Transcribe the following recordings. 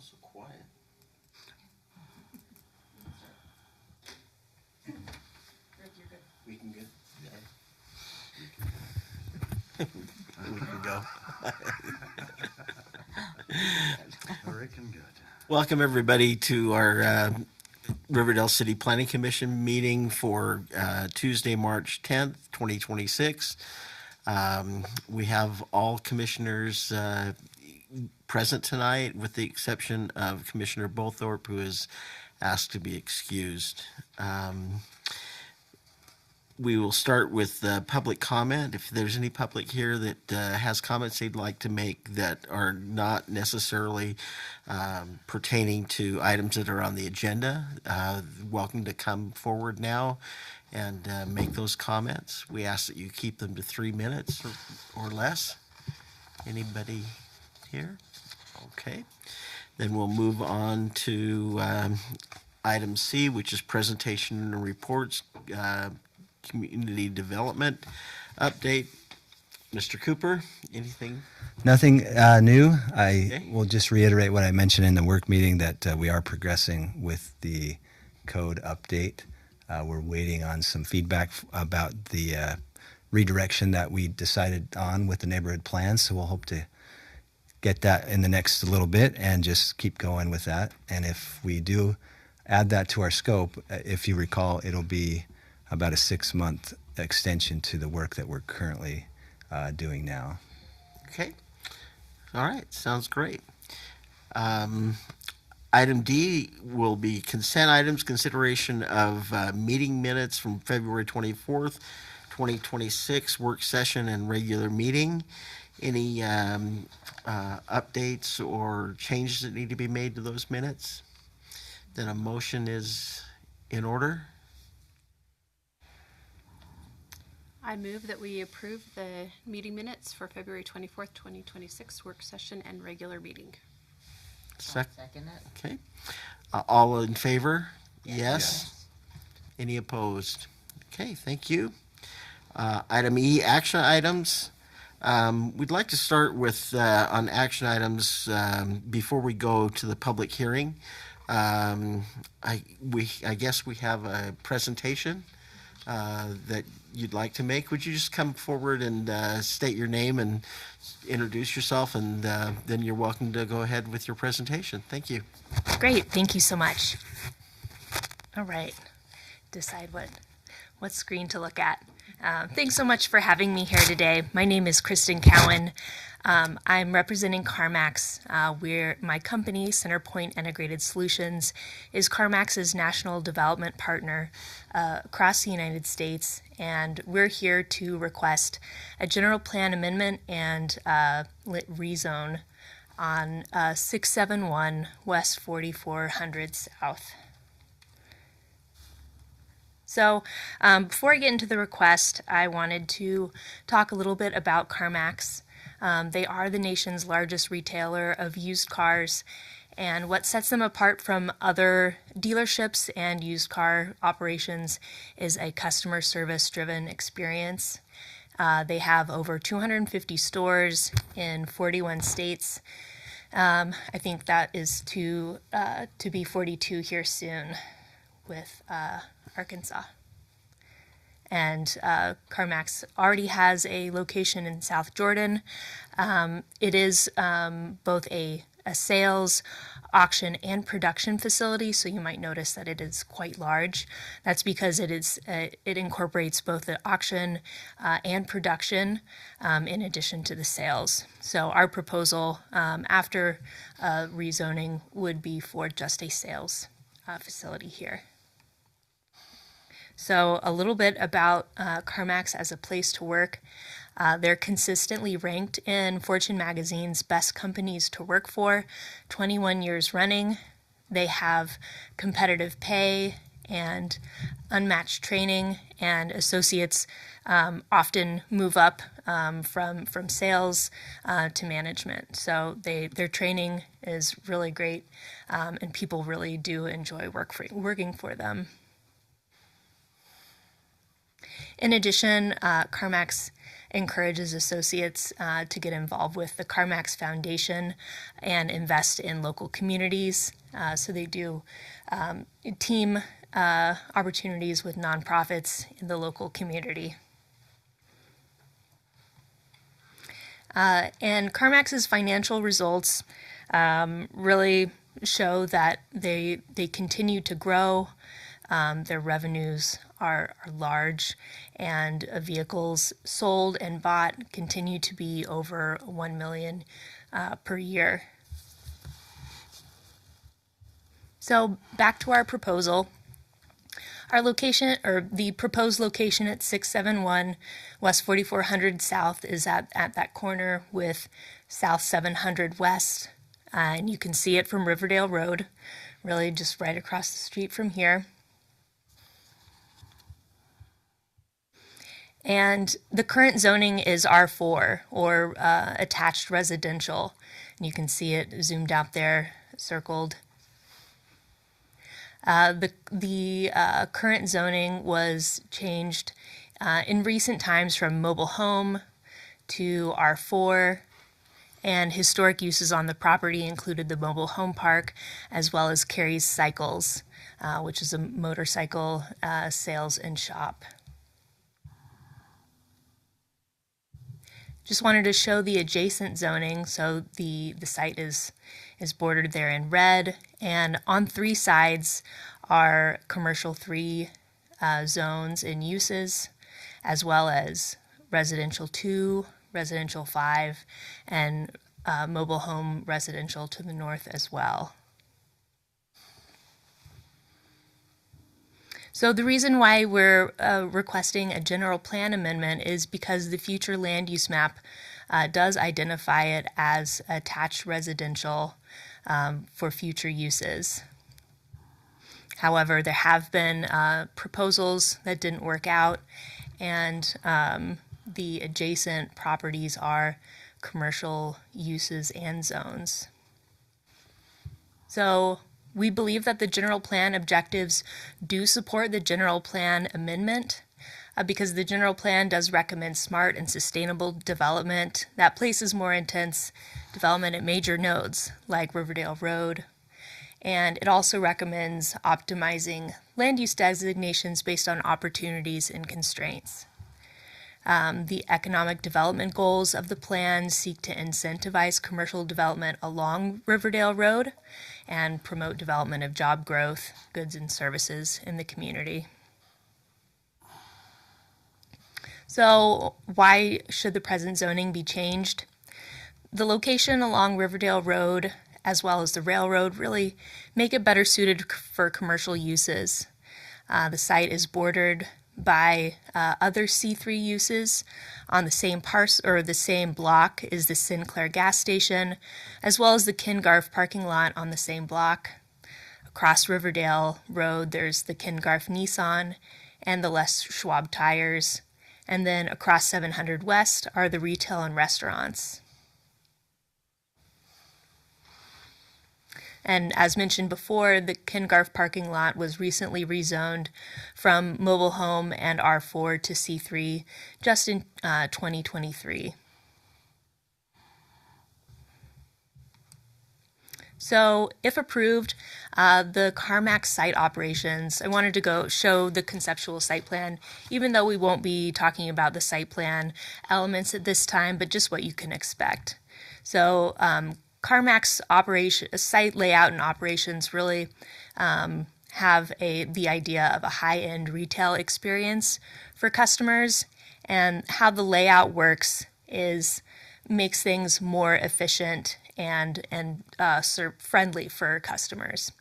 So quiet. Rick, you're good. We can get. We can go. Rick and good. Welcome, everybody, to our Riverdale City Planning Commission meeting for Tuesday, March 10th, 2026. We have all commissioners present tonight, with the exception of Commissioner Bolthorpe, who is asked to be excused. We will start with public comment. If there's any public here that has comments they'd like to make that are not necessarily pertaining to items that are on the agenda, welcome to come forward now and make those comments. We ask that you keep them to 3 minutes or less. Anybody here? Okay. Then we'll move on to item C, which is presentation and reports, community development update. Mr. Cooper, anything? Nothing new. I Okay. will just reiterate what I mentioned in the work meeting, that we are progressing with the code update. We're waiting on some feedback about the redirection that we decided on with the neighborhood plan, so we'll hope to get that in the next little bit and just keep going with that. And if we do add that to our scope, if you recall, it'll be about a 6-month extension to the work that we're currently doing now. Okay. All right. Sounds great. Item D will be consent items, consideration of meeting minutes from February 24th, 2026, work session and regular meeting. Any updates or changes that need to be made to those minutes? Then a motion is in order. I move that we approve the meeting minutes for February 24th, 2026, work session and regular meeting. Second. Second it. Okay. All in favor? Yes. Any opposed? Okay, thank you. Item E, action items. We'd like to start with on action items before we go to the public hearing. I guess we have a presentation that you'd like to make. Would you just come forward and state your name and introduce yourself, and then you're welcome to go ahead with your presentation. Thank you. Great, thank you so much. All right, decide what screen to look at. Thanks so much for having me here today. My name is Kristen Cowan. I'm representing CarMax. My company, CenterPoint Integrated Solutions, is CarMax's national development partner across the United States, and we're here to request a general plan amendment and rezone on 671 West 4400 South. So before I get into the request, I wanted to talk a little bit about CarMax. They are the nation's largest retailer of used cars, and what sets them apart from other dealerships and used car operations is a customer service-driven experience. They have over 250 stores in 41 states. I think that is to be 42 here soon with Arkansas. And CarMax already has a location in South Jordan. It is both a sales, auction, and production facility, so you might notice that it is quite large. That's because it incorporates both the auction and production in addition to the sales. So our proposal after rezoning would be for just a sales facility here. So a little bit about CarMax as a place to work. They're consistently ranked in Fortune magazine's best companies to work for, 21 years running. They have competitive pay and unmatched training, and associates often move up from sales to management. So their training is really great, and people really do enjoy working for them. In addition, CarMax encourages associates to get involved with the CarMax Foundation and invest in local communities. So they do team opportunities with nonprofits in the local community. And CarMax's financial results really show that they continue to grow. Their revenues are large, and vehicles sold and bought continue to be over 1 million per year. So back to our proposal. Our location, or the proposed location at 671 West 4400 South, is at that corner with South 700 West. And you can see it from Riverdale Road, really just right across the street from here. And the current zoning is R4, or attached residential. And you can see it zoomed out there, circled. The current zoning was changed in recent times from mobile home to R4, and historic uses on the property included the mobile home park as well as Carrie's Cycles, which is a motorcycle sales and shop. Just wanted to show the adjacent zoning. So the site is bordered there in red, and on 3 sides are commercial 3 zones and uses, as well as residential 2, residential 5, and mobile home residential to the north as well. So the reason why we're requesting a general plan amendment is because the future land use map does identify it as attached residential for future uses. However, there have been proposals that didn't work out, and the adjacent properties are commercial uses and zones. So we believe that the general plan objectives do support the general plan amendment because the general plan does recommend smart and sustainable development that places more intense development at major nodes like Riverdale Road. And it also recommends optimizing land use designations based on opportunities and constraints. The economic development goals of the plan seek to incentivize commercial development along Riverdale Road and promote development of job growth, goods and services in the community. So why should the present zoning be changed? The location along Riverdale Road as well as the railroad really make it better suited for commercial uses. The site is bordered by other C3 uses. On the same the same block is the Sinclair gas station, as well as the Kingarf parking lot on the same block. Across Riverdale Road, there's the Kingarf Nissan and the Les Schwab tires. And then across 700 West are the retail and restaurants. And as mentioned before, the Kingarf parking lot was recently rezoned from mobile home and R4 to C3 just in 2023. So if approved, the CarMax site operations, I wanted to show the conceptual site plan, even though we won't be talking about the site plan elements at this time, but just what you can expect. So CarMax site layout and operations really have the idea of a high-end retail experience for customers, and how the layout works makes things more efficient and friendly for customers.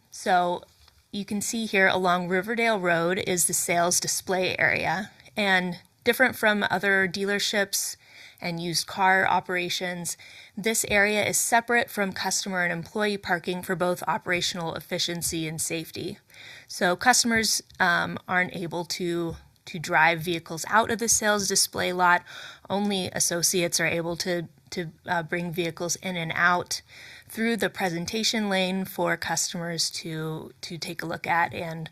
So you can see here along Riverdale Road is the sales display area, and different from other dealerships and used car operations, this area is separate from customer and employee parking for both operational efficiency and safety. So customers aren't able to drive vehicles out of the sales display lot. Only associates are able to bring vehicles in and out through the presentation lane for customers to take a look at and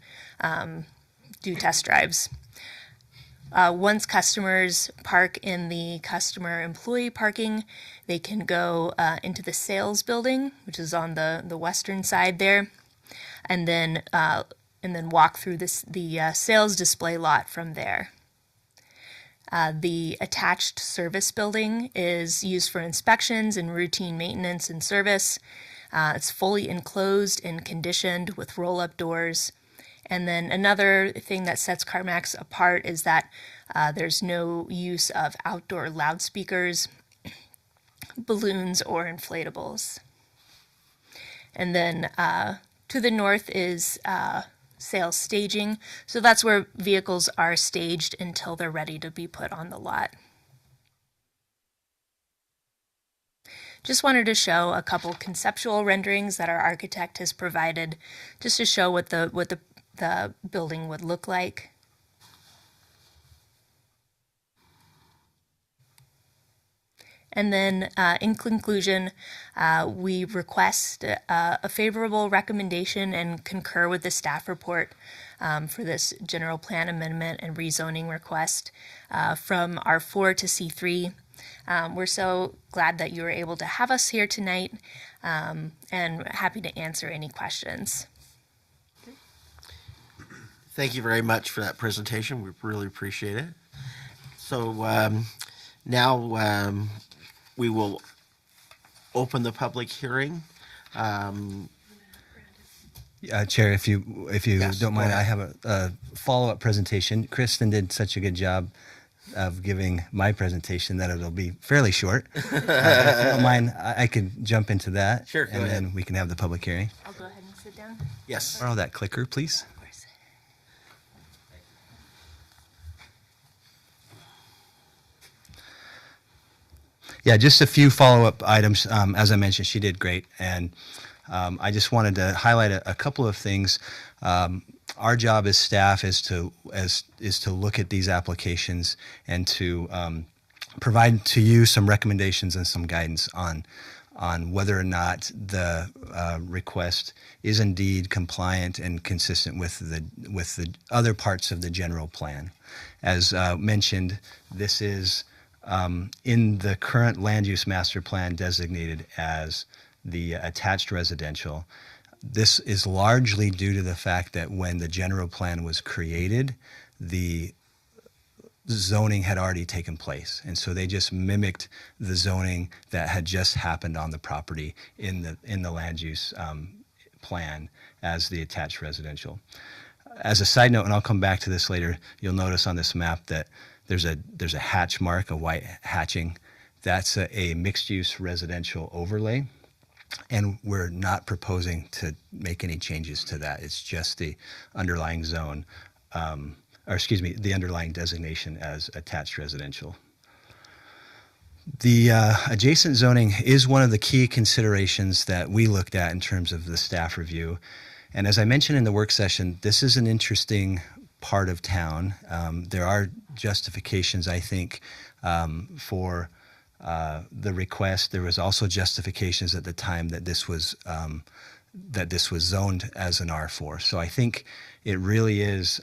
do test drives. Once customers park in the customer employee parking, they can go into the sales building, which is on the western side there, and then walk through the sales display lot from there. The attached service building is used for inspections and routine maintenance and service. It's fully enclosed and conditioned with roll-up doors. And then another thing that sets CarMax apart is that there's no use of outdoor loudspeakers, balloons, or inflatables. And then to the north is sales staging. So that's where vehicles are staged until they're ready to be put on the lot. Just wanted to show a couple conceptual renderings that our architect has provided, just to show what the building would look like. And then in conclusion, we request a favorable recommendation and concur with the staff report for this general plan amendment and rezoning request from R4 to C3. We're so glad that you were able to have us here tonight, and happy to answer any questions. Thank you very much for that presentation. We really appreciate it. So now we will open the public hearing. Chair, if you Yes, don't go mind, ahead. I have a follow-up presentation. Kristen did such a good job of giving my presentation that it'll be fairly short. If you don't mind, I could jump into that. Sure, go and ahead. then we can have the public hearing. I'll go ahead and sit down. Yes. Borrow that clicker, please. Of course. Yeah, just a few follow-up items. As I mentioned, she did great, and I just wanted to highlight a couple of things. Our job as staff is to look at these applications and to provide to you some recommendations and some guidance on whether or not the request is indeed compliant and consistent with the other parts of the general plan. As mentioned, this is in the current land use master plan designated as the attached residential. This is largely due to the fact that when the general plan was created, the zoning had already taken place. And so they just mimicked the zoning that had just happened on the property in the land use plan as the attached residential. As a side note, and I'll come back to this later, you'll notice on this map that there's a hatch mark, a white hatching. That's a mixed-use residential overlay. And we're not proposing to make any changes to that. It's just the underlying zone, the underlying designation as attached residential. The adjacent zoning is one of the key considerations that we looked at in terms of the staff review. And as I mentioned in the work session, this is an interesting part of town. There are justifications, I think, for the request. There was also justifications at the time that this was zoned as an R4. So I think it really is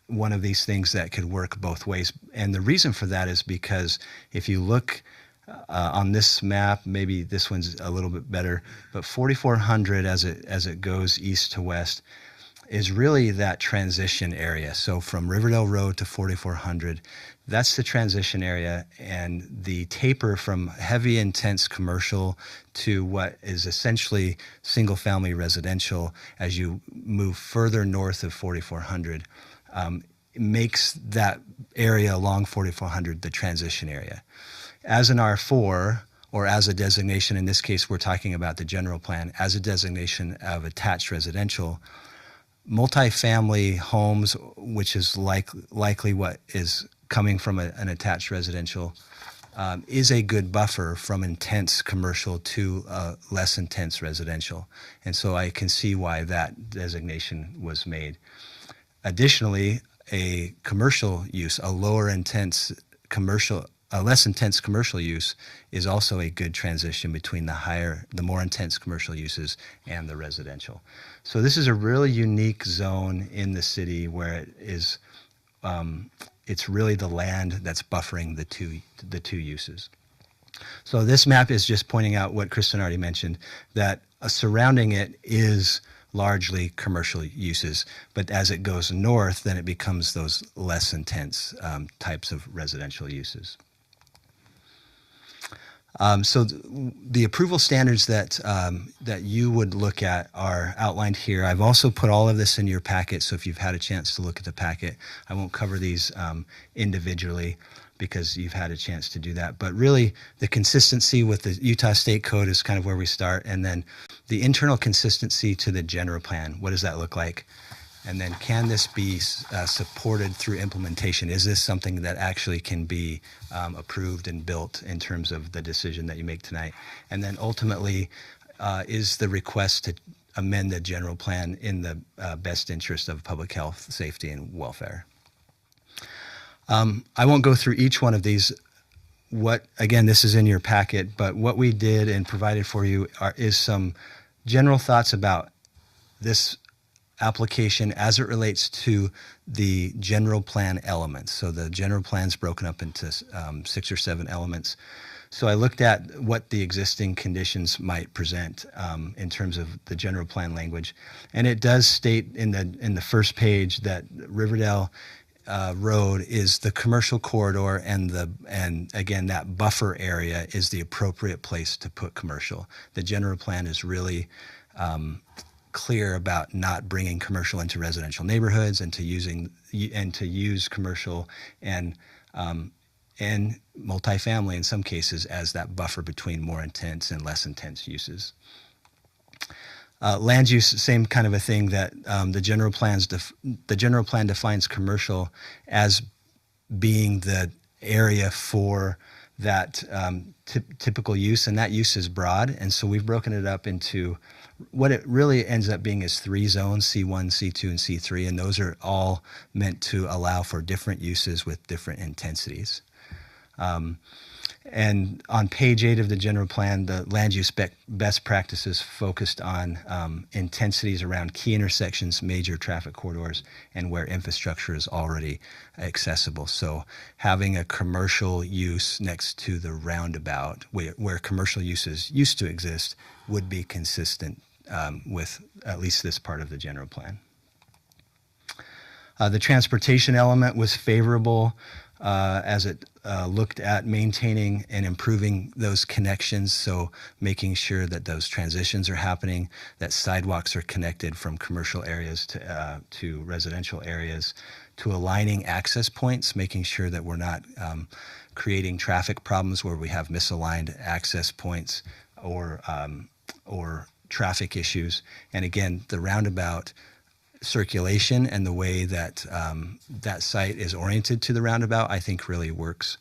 one of these things that could work both ways. And the reason for that is because if you look on this map, maybe this one's a little bit better, but 4400 as it goes east to west is really that transition area. So from Riverdale Road to 4400, that's the transition area, and the taper from heavy, intense commercial to what is essentially single-family residential as you move further north of 4400 makes that area along 4400 the transition area. As an R4, or as a designation, in this case we're talking about the general plan, as a designation of attached residential, multifamily homes, which is likely what is coming from an attached residential, is a good buffer from intense commercial to less intense residential. And so I can see why that designation was made. Additionally, a commercial use, a less intense commercial use is also a good transition between the more intense commercial uses and the residential. So this is a really unique zone in the city where it is it's really the land that's buffering the two uses. So this map is just pointing out what Kristen already mentioned, that surrounding it is largely commercial uses, but as it goes north, then it becomes those less intense types of residential uses. So the approval standards that that you would look at are outlined here. I've also put all of this in your packet, so if you've had a chance to look at the packet, I won't cover these individually because you've had a chance to do that. But really, the consistency with the Utah State Code is kind of where we start, and then the internal consistency to the general plan. What does that look like? And then can this be supported through implementation? Is this something that actually can be approved and built in terms of the decision that you make tonight? And then ultimately, is the request to amend the general plan in the best interest of public health, safety, and welfare? I won't go through each one of these. Again, this is in your packet, but what we did and provided for you is some general thoughts about this application as it relates to the general plan elements. So the general plan is broken up into 6 or 7 elements. So I looked at what the existing conditions might present in terms of the general plan language, and it does state in the first page that Riverdale Road is the commercial corridor, and again that buffer area is the appropriate place to put commercial. The general plan is really clear about not bringing commercial into residential neighborhoods and to use commercial and multifamily in some cases as that buffer between more intense and less intense uses. Land use, same kind of a thing, that the general plan defines commercial as being the area for that typical use, and that use is broad, and so we've broken it up into what it really ends up being is 3 zones, C1, C2, and C3, and those are all meant to allow for different uses with different intensities. And on page 8 of the general plan, the land use best practices focused on intensities around key intersections, major traffic corridors, and where infrastructure is already accessible. So having a commercial use next to the roundabout, where commercial uses used to exist, would be consistent with at least this part of the general plan. The transportation element was favorable as it looked at maintaining and improving those connections, so making sure that those transitions are happening, that sidewalks are connected from commercial areas to residential areas, to aligning access points, making sure that we're not creating traffic problems where we have misaligned access points or traffic issues. And again, the roundabout circulation and the way that that site is oriented to the roundabout, I think really works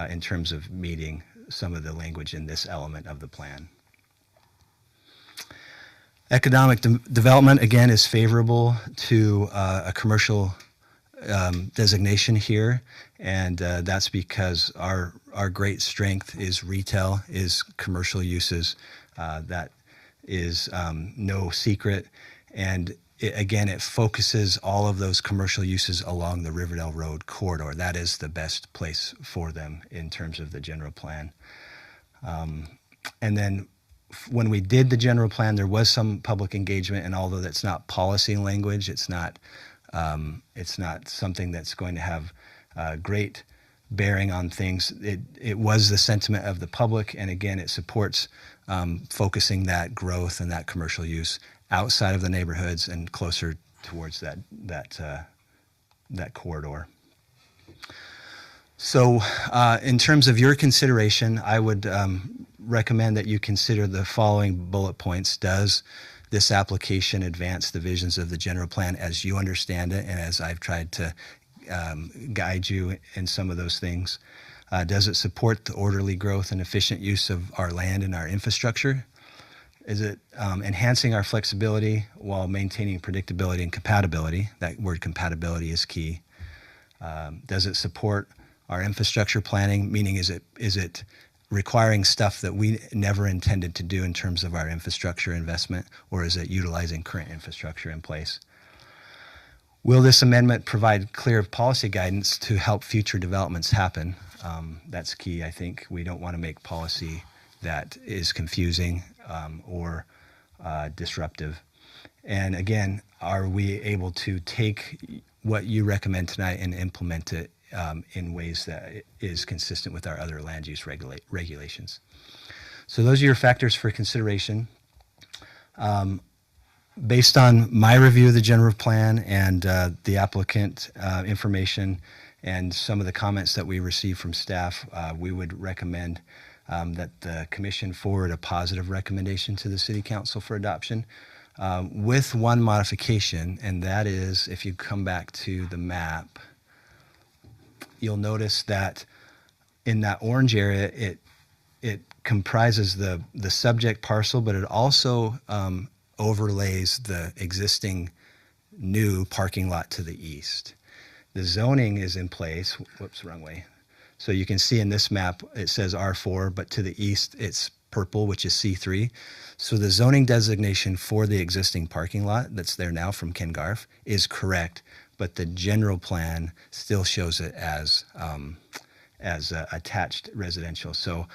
in terms of meeting some of the language in this element of the plan. Economic development, again, is favorable to a commercial designation here, and that's because our great strength is retail, is commercial uses. That is no secret, and it focuses all of those commercial uses along the Riverdale Road corridor. That is the best place for them in terms of the general plan. And then when we did the general plan, there was some public engagement, and although that's not policy language, it's not something that's going to have great bearing on things. It was the sentiment of the public, and again, it supports focusing that growth and that commercial use outside of the neighborhoods and closer towards that corridor. So in terms of your consideration, I would recommend that you consider the following bullet points. Does this application advance the visions of the general plan as you understand it and as I've tried to guide you in some of those things? Does it support the orderly growth and efficient use of our land and our infrastructure? Is it enhancing our flexibility while maintaining predictability and compatibility? That word compatibility is key. Does it support our infrastructure planning? Meaning, is it requiring stuff that we never intended to do in terms of our infrastructure investment, or is it utilizing current infrastructure in place? Will this amendment provide clear policy guidance to help future developments happen? That's key, I think. We don't want to make policy that is confusing or disruptive. And again, are we able to take what you recommend tonight and implement it in ways that is consistent with our other land use regulations? So those are your factors for consideration. Based on my review of the general plan and the applicant information and some of the comments that we received from staff, we would recommend that the commission forward a positive recommendation to the city council for adoption with one modification, and that is if you come back to the map, you'll notice that in that orange area, it comprises the subject parcel, but it also overlays the existing new parking lot to the east. The zoning is in place. Whoops, wrong way. So you can see in this map, it says R4, but to the east, it's purple, which is C3. So the zoning designation for the existing parking lot that's there now from Ken Garf is correct, but the general plan still shows it as attached residential. So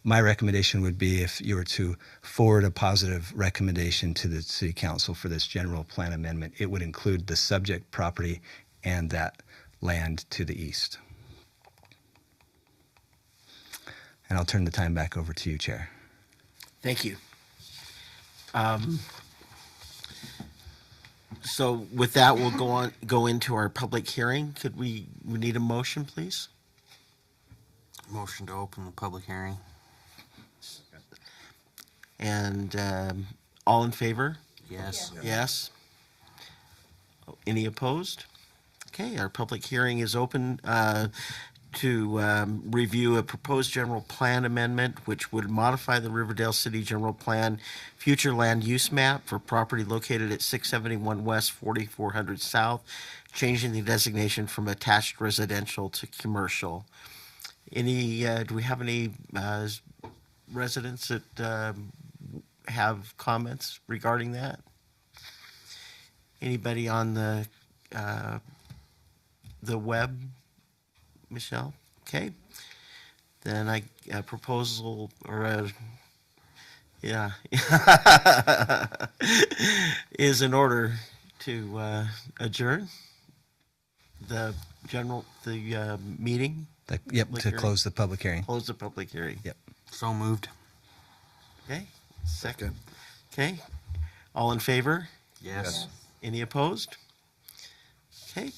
my recommendation would be if you were to forward a positive recommendation to the city council for this general plan amendment, it would include the subject property and that land to the east. And I'll turn the time back over to you, Chair. Thank you. So with that, we'll go into our public hearing. Could we need a motion, please? Motion to open the public hearing. And all in favor? Yes. Yes. Any opposed? Okay, our public hearing is open to review a proposed general plan amendment which would modify the Riverdale City General Plan future land use map for property located at 671 West, 4400 South, changing the designation from attached residential to commercial. Do we have any residents that have comments regarding that? Anybody on the web? Michelle? Okay. Then a proposal or is in order to adjourn the meeting. Yep, Public to hearing. close the public hearing. Close the public hearing. Yep. So moved. Okay. Second. Okay. All in favor? Yes. Any opposed? Okay.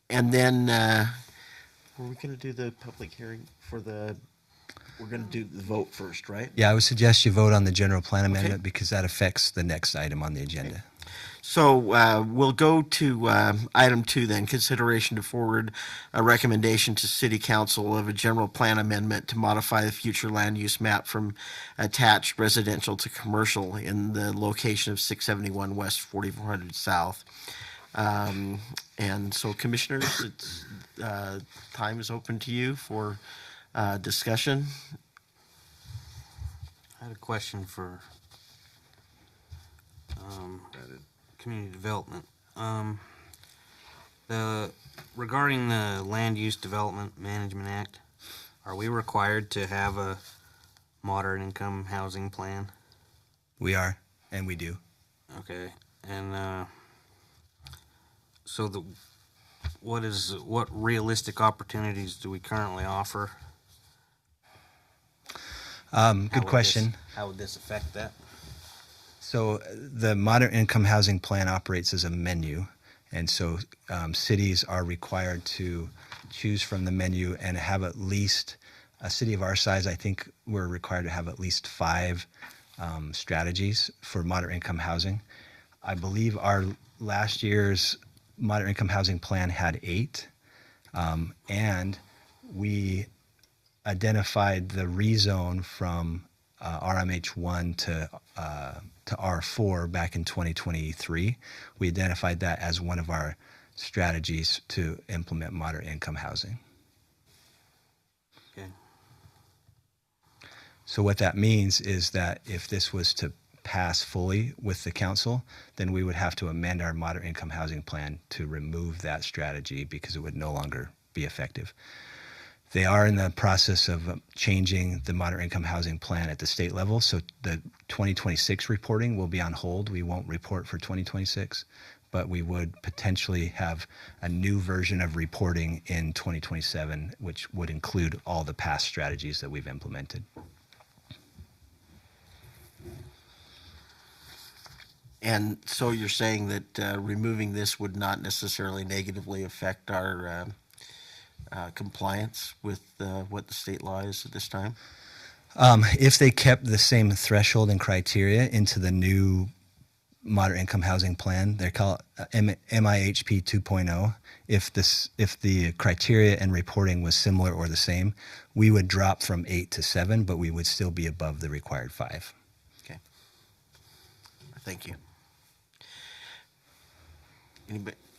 And then, were we going to do the public hearing for we're going to do the vote first, right? Yeah, I would suggest you vote on the general plan amendment because that affects the next item on the agenda. So we'll go to item 2 then, consideration to forward a recommendation to City Council of a general plan amendment to modify the future land use map from attached residential to commercial in the location of 671 West, 4400 South. And so, commissioners, it's, time is open to you for discussion. I had a question for community development. Regarding the Land Use Development Management Act, are we required to have a moderate income housing plan? We are, and we do. Okay, and so what realistic opportunities do we currently offer? Good question. How would this affect that? So the moderate income housing plan operates as a menu. And so cities are required to choose from the menu and have at least, a city of our size, I think we're required to have at least 5 strategies for moderate income housing. I believe our last year's moderate income housing plan had 8. And we identified the rezone from RMH1 to R4 back in 2023. We identified that as one of our strategies to implement moderate income housing. Okay. So what that means is that if this was to pass fully with the council, then we would have to amend our moderate income housing plan to remove that strategy because it would no longer be effective. They are in the process of changing the moderate income housing plan at the state level. So the 2026 reporting will be on hold. We won't report for 2026, but we would potentially have a new version of reporting in 2027, which would include all the past strategies that we've implemented. And so you're saying that removing this would not necessarily negatively affect our compliance with what the state law is at this time? If they kept the same threshold and criteria into the new moderate income housing plan, they're called MIHP 2.0. If the criteria and reporting was similar or the same, we would drop from 8 to 7, but we would still be above the required 5. Okay. Thank you.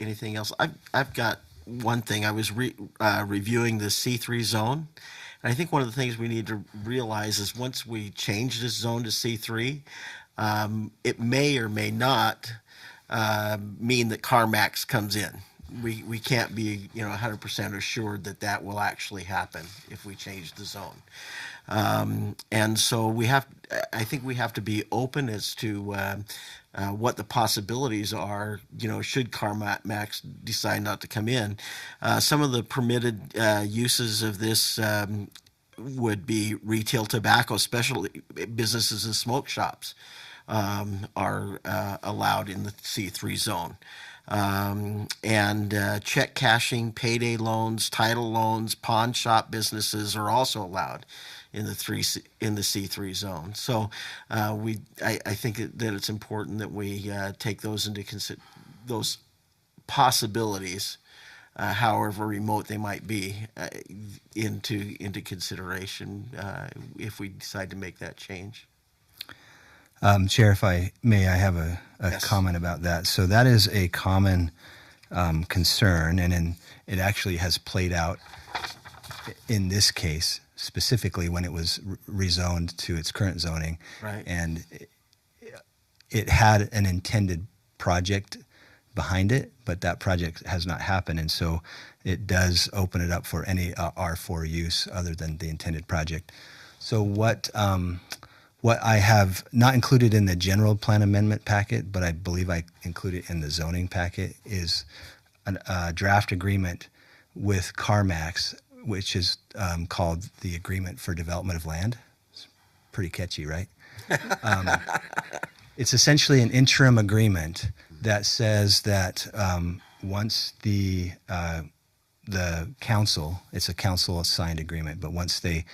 Anything else? I've got one thing. I was reviewing the C3 zone, and I think one of the things we need to realize is once we change this zone to C3, it may or may not mean that CarMax comes in. We can't be 100% assured that that will actually happen if we change the zone. And so I think we have to be open as to what the possibilities are, should CarMax decide not to come in. Some of the permitted uses of this would be retail tobacco, specialty businesses and smoke shops are allowed in the C3 zone. And check cashing, payday loans, title loans, pawn shop businesses are also allowed in the C3 zone. So I think that it's important that we take those those possibilities, however remote they might be, into consideration if we decide to make that change. Chair, if I may, I have a Yes. comment about that. So that is a common concern, and it actually has played out in this case, specifically when it was rezoned to its current zoning. Right. And it had an intended project behind it, but that project has not happened. And so it does open it up for any R4 use other than the intended project. So what I have not included in the general plan amendment packet, but I believe I included in the zoning packet, is a draft agreement with CarMax, which is called the Agreement for Development of Land. It's pretty catchy, right? It's essentially an interim agreement that says that once the council, it's a council assigned agreement, but once they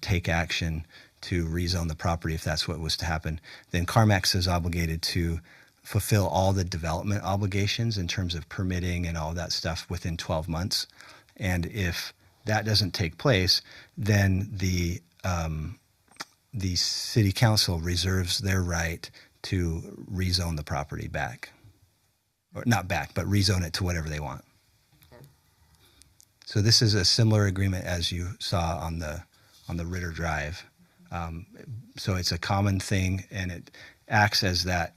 take action to rezone the property, if that's what was to happen, then CarMax is obligated to fulfill all the development obligations in terms of permitting and all that stuff within 12 months. And if that doesn't take place, then the city council reserves their right to rezone the property back. Or not back, but rezone it to whatever they want. So this is a similar agreement as you saw on the Ritter Drive. So it's a common thing, and it acts as that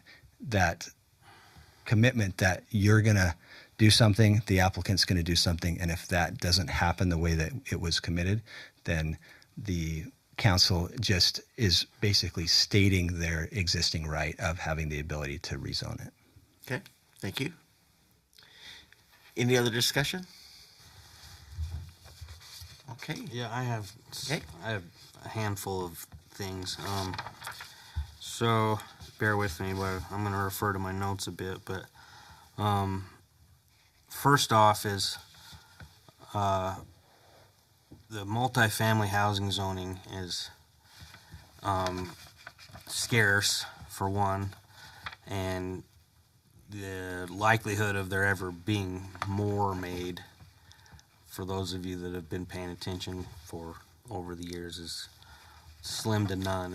commitment that you're going to do something, the applicant's going to do something, and if that doesn't happen the way that it was committed, then the council just is basically stating their existing right of having the ability to rezone it. Okay, thank you. Any other discussion? Okay. Yeah, I have Okay. a handful of things. So bear with me, but I'm going to refer to my notes a bit. But first off is the multifamily housing zoning is scarce, for one, and the likelihood of there ever being more made, for those of you that have been paying attention for over the years, is slim to none.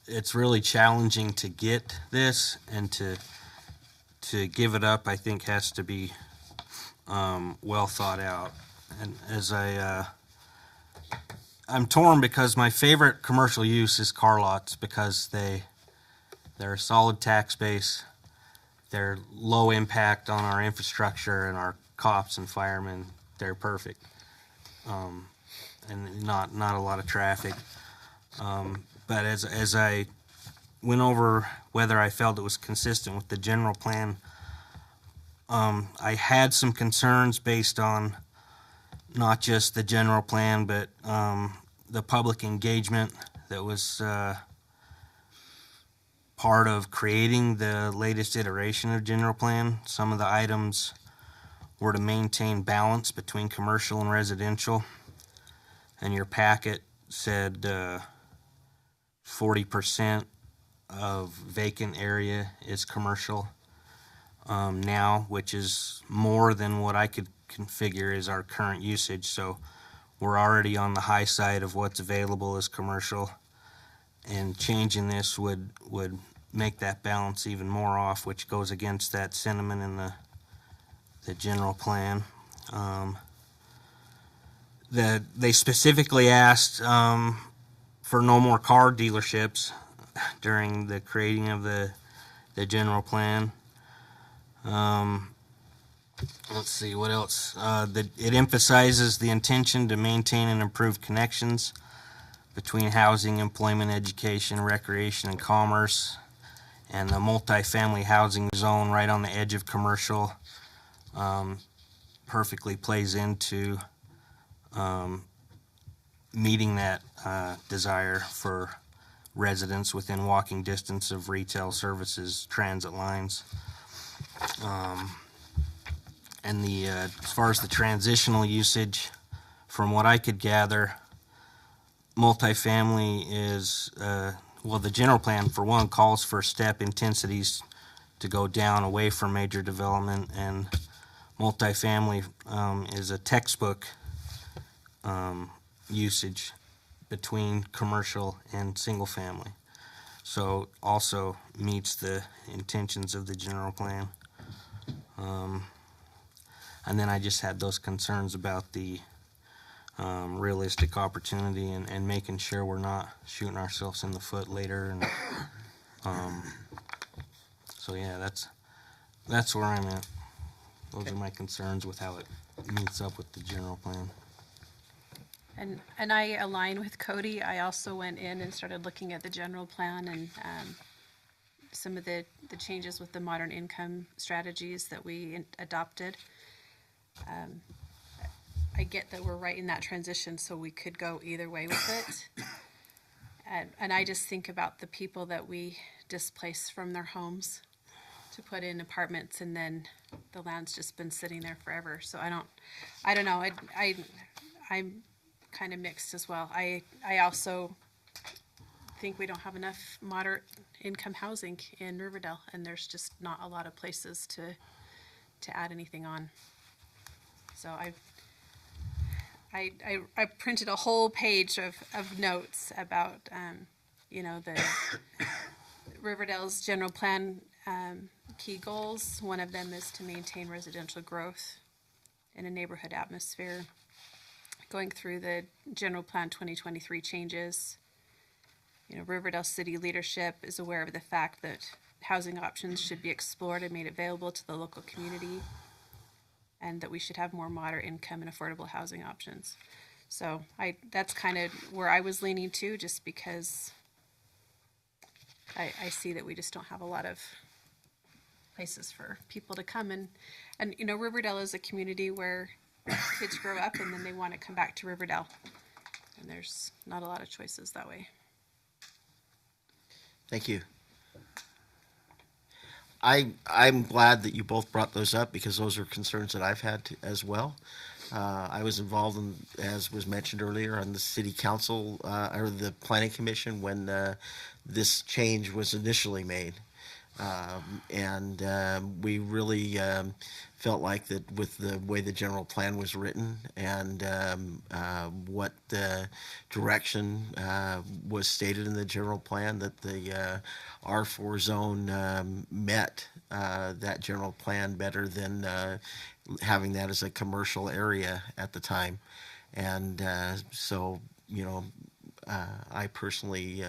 It's really challenging to get this, and to give it up, I think, has to be well thought out. And as I I'm torn because my favorite commercial use is car lots because they're a solid tax base. They're low impact on our infrastructure and our cops and firemen. They're perfect. And not a lot of traffic. But as I went over whether I felt it was consistent with the general plan, I had some concerns based on not just the general plan, but the public engagement that was part of creating the latest iteration of general plan. Some of the items were to maintain balance between commercial and residential, and your packet said 40% of vacant area is commercial now, which is more than what I could configure is our current usage. So we're already on the high side of what's available as commercial, and changing this would make that balance even more off, which goes against that sentiment in the general plan. They specifically asked for no more car dealerships during the creating of the general plan. Let's see, what else? It emphasizes the intention to maintain and improve connections between housing, employment, education, recreation, and commerce, and the multifamily housing zone right on the edge of commercial perfectly plays into meeting that desire for residents within walking distance of retail services, transit lines. And as far as the transitional usage, from what I could gather, multifamily is, the general plan, for one, calls for step intensities to go down away from major development, and multifamily is a textbook usage between commercial and single family. So also meets the intentions of the general plan. And then I just had those concerns about the realistic opportunity and making sure we're not shooting ourselves in the foot later. And so yeah, that's where I'm at. Those are my concerns with how it meets up with the general plan. And I align with Cody. I also went in and started looking at the general plan and some of the changes with the modern income strategies that we adopted. I get that we're right in that transition, so we could go either way with it. And I just think about the people that we displace from their homes to put in apartments, and then the land's just been sitting there forever. So I don't know. I'm kind of mixed as well. I also think we don't have enough moderate income housing in Riverdale, and there's just not a lot of places to add anything on. So I printed a whole page of notes about the Riverdale's general plan key goals. One of them is to maintain residential growth in a neighborhood atmosphere. Going through the general plan 2023 changes, Riverdale city leadership is aware of the fact that housing options should be explored and made available to the local community, and that we should have more moderate income and affordable housing options. So that's kind of where I was leaning to, just because I see that we just don't have a lot of places for people to come. And Riverdale is a community where kids grow up and then they want to come back to Riverdale. And there's not a lot of choices that way. Thank you. I'm glad that you both brought those up, because those are concerns that I've had as well. I was involved in, as was mentioned earlier, on the city council or the planning commission when this change was initially made. We really felt like that with the way the general plan was written and what the direction was stated in the general plan, that the R4 zone met that general plan better than having that as a commercial area at the time. And so you know, I personally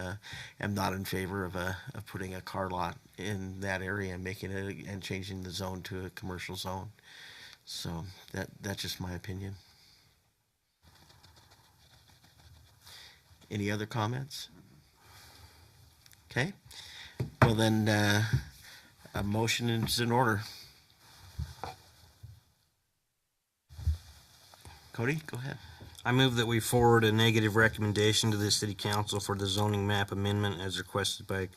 am not in favor of putting a car lot in that area and making it and changing the zone to a commercial zone. So that's just my opinion. Any other comments? Okay. Well then, a motion is in order. Cody, go ahead. I move that we forward a negative recommendation to the city council for the zoning map amendment as requested by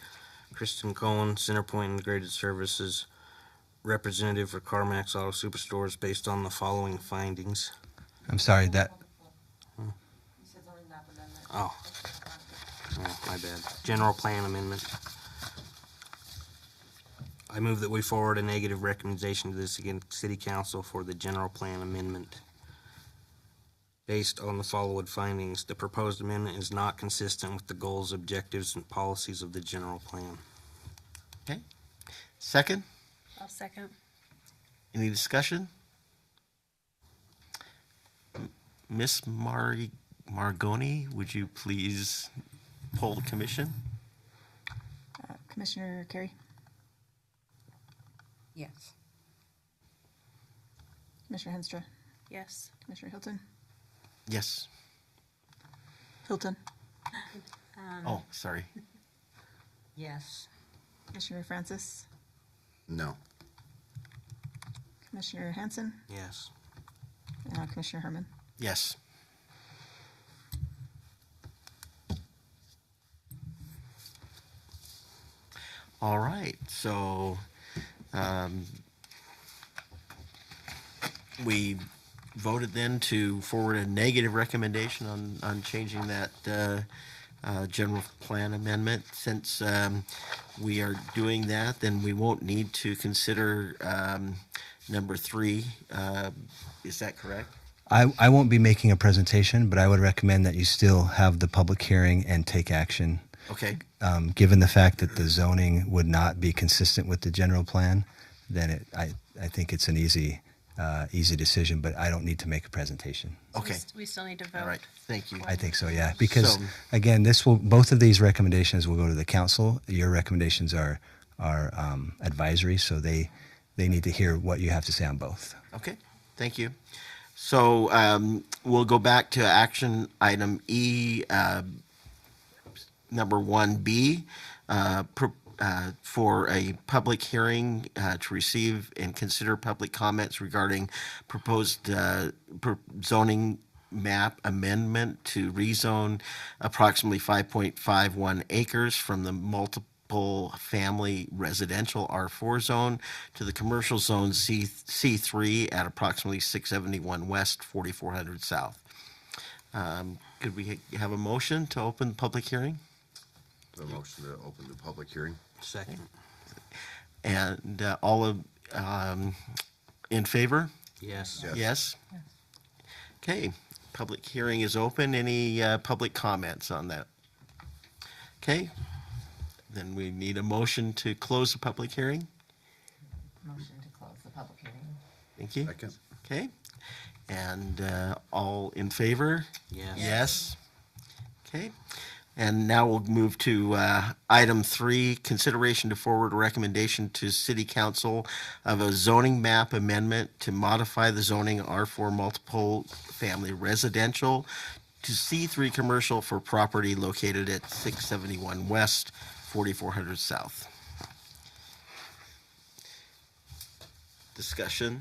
Kristen Cohen, Centerpoint Integrated Services representative for CarMax Auto Superstores based on the following findings. I'm sorry, that, Oh, my bad. General plan amendment. I move that we forward a negative recommendation to the city council for the general plan amendment. Based on the following findings, the proposed amendment is not consistent with the goals, objectives, and policies of the general plan. Okay. Second, I'll second. any discussion? Miss Margoni, would you please poll the commission? Commissioner Carey, Yes. Commissioner Henstra, Yes. Commissioner Hilton, Yes. Hilton, Oh, sorry. Yes. Commissioner Francis, No. Commissioner Hanson, Yes. and Commissioner Herman. Yes. All right, so we voted then to forward a negative recommendation on changing that general plan amendment. Since we are doing that, then we won't need to consider number 3. Is that correct? I won't be making a presentation, but I would recommend that you still have the public hearing and take action. Okay. Given the fact that the zoning would not be consistent with the general plan, then I think it's an easy decision, but I don't need to make a presentation. Okay. We still need to vote. All right. Thank you. I think so, yeah. Because So- again, both of these recommendations will go to the council. Your recommendations are advisory, so they need to hear what you have to say on both. Okay, thank you. So we'll go back to action item E, number 1B, for a public hearing to receive and consider public comments regarding proposed zoning map amendment to rezone approximately 5.51 acres from the multiple family residential R4 zone to the commercial zone C3 at approximately 671 West, 4400 South. Could we have a motion to open the public hearing? The motion to open the public hearing. Second. And all of, in favor? Yes. Yes? Okay, public hearing is open. Any public comments on that? Okay, then we need a motion to close the public hearing. Motion to close the public hearing. Thank you. Second. Okay, and all in favor? Yes. Yes. Okay, and now we'll move to item 3, consideration to forward a recommendation to City Council of a zoning map amendment to modify the zoning R4 multiple family residential to C3 commercial for property located at 671 West, 4400 South. Discussion.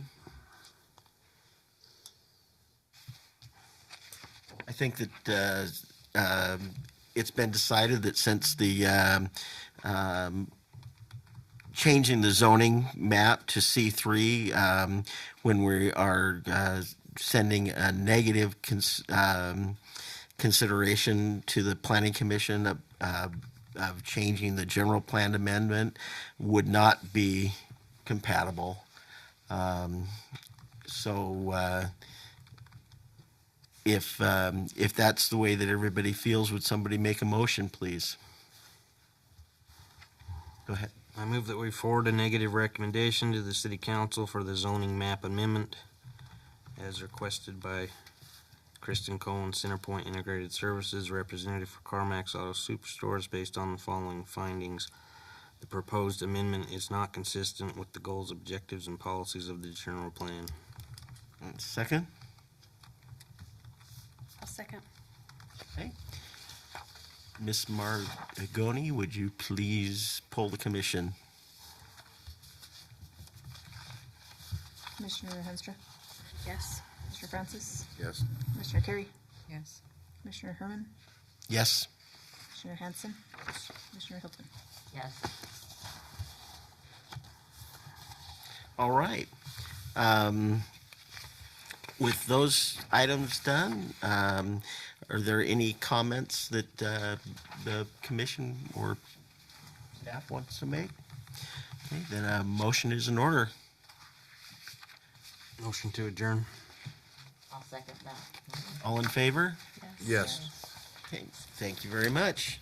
I think that it's been decided that since the changing the zoning map to C3, when we are sending a negative consideration to the Planning Commission of changing the general plan amendment would not be compatible. If that's the way that everybody feels, would somebody make a motion, please? Go ahead. I move that we forward a negative recommendation to the city council for the zoning map amendment as requested by Kristen Cohen, Centerpoint Integrated Services, representative for CarMax Auto Superstores, based on the following findings. The proposed amendment is not consistent with the goals, objectives, and policies of the general plan. Second? I'll second. Okay. Ms. Margoni, would you please poll the commission? Commissioner Henstra, Yes. Commissioner Francis, Yes. Commissioner Carey, Yes. Commissioner Herman, Yes. Commissioner Hanson, Commissioner Hilton. Yes. All right. With those items done, are there any comments that the commission or staff wants to make? Okay, then a motion is in order. Motion to adjourn. I'll second that. All in favor? Yes. Okay, thank you very much.